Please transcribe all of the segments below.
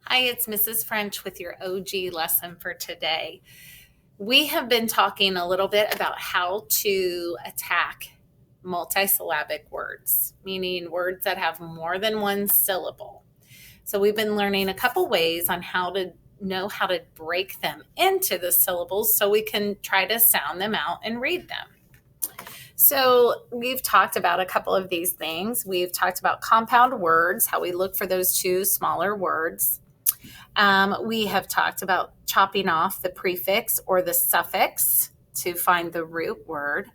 Hi, it's Mrs. French with your OG lesson for today. We have been talking a little bit about how to attack multisyllabic words, meaning words that have more than one syllable. So we've been learning a couple ways on how to know how to break them into the syllables so we can try to sound them out and read them. So we've talked about a couple of these things. We've talked about compound words, how we look for those two smaller words. We have talked about chopping off the prefix or the suffix to find the root word.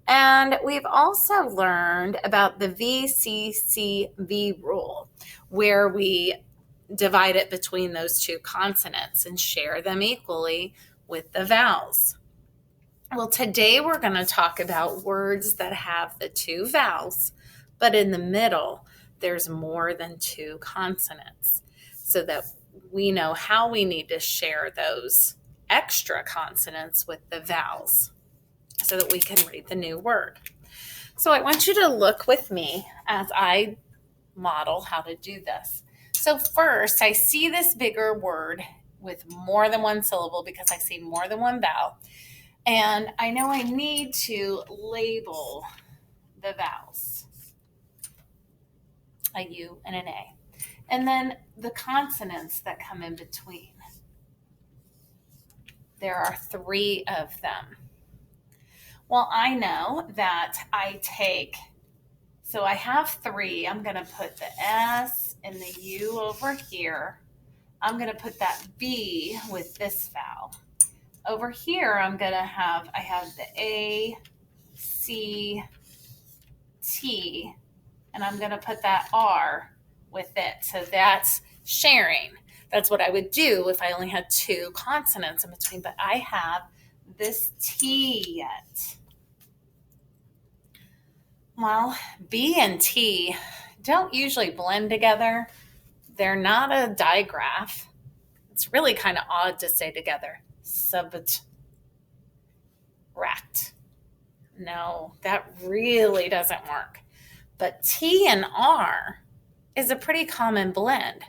And we've also learned about the VcccV rule, where we divide it between those two consonants and share them equally with the vowels. Well, today we're going to talk about words that have the two vowels, but in the middle, there's more than two consonants, so that we know how we need to share those extra consonants with the vowels so that we can read the new word. So I want you to look with me as I model how to do this. So first, I see this bigger word with more than one syllable because I see more than one vowel. And I know I need to label the vowels, a U and an A. And then the consonants that come in between. There are 3 of them. Well, I know that so I have 3. I'm going to put the S and the U over here. I'm going to put that B with this vowel. Over here, I have the A, C, T, and I'm going to put that R with it. So that's sharing. That's what I would do if I only had 2 consonants in between, but I have this T yet. Well, B and T don't usually blend together. They're not a digraph. It's really kind of odd to say together. Subtract. No, that really doesn't work. But T and R is a pretty common blend.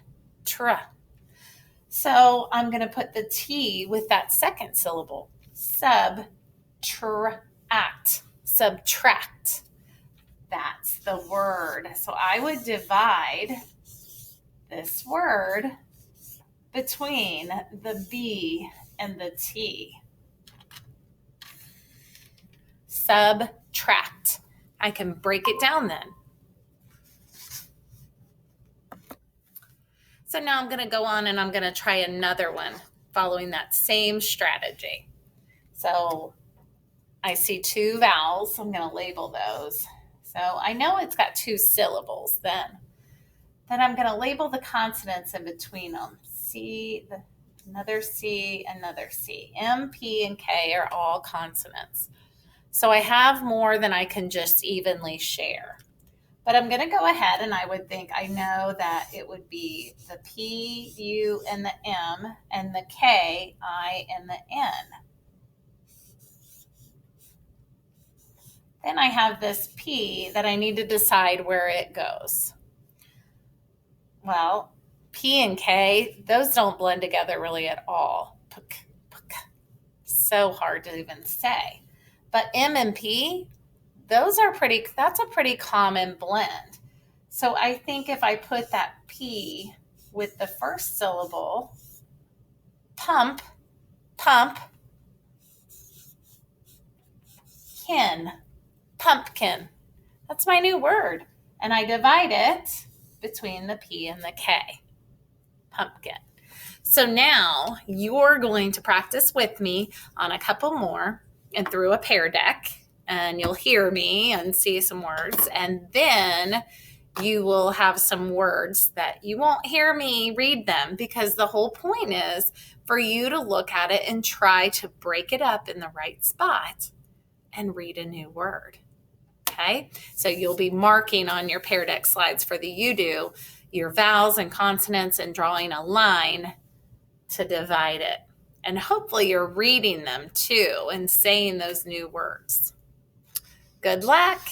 So I'm going to put the T with that second syllable. Subtract. Subtract. That's the word. So I would divide this word between the B and the T. Subtract. I can break it down then. So now I'm going to go on and I'm going to try another one following that same strategy. So I see 2 vowels. So I'm going to label those. So I know it's got 2 syllables then. Then I'm going to label the consonants in between them. C, another C, another C. M, P, and K are all consonants. So I have more than I can just evenly share. But I'm going to go ahead and I would think I know that it would be the P, U, and the M, and the K, I, and the N. Then I have this P that I need to decide where it goes. Well, P and K, those don't blend together really at all. So hard to even say. But M and P, that's a pretty common blend. So I think if I put that P with the first syllable, pump, pumpkin. That's my new word. And I divide it between the P and the K. Pumpkin. So now you're going to practice with me on a couple more and through a pear deck, and you'll hear me and see some words, and then you will have some words that you won't hear me read them, because the whole point is for you to look at it and try to break it up in the right spot and read a new word. Okay, so you'll be marking on your pear deck slides for the you do your vowels and consonants and drawing a line to divide it. And hopefully you're reading them too and saying those new words. Good luck.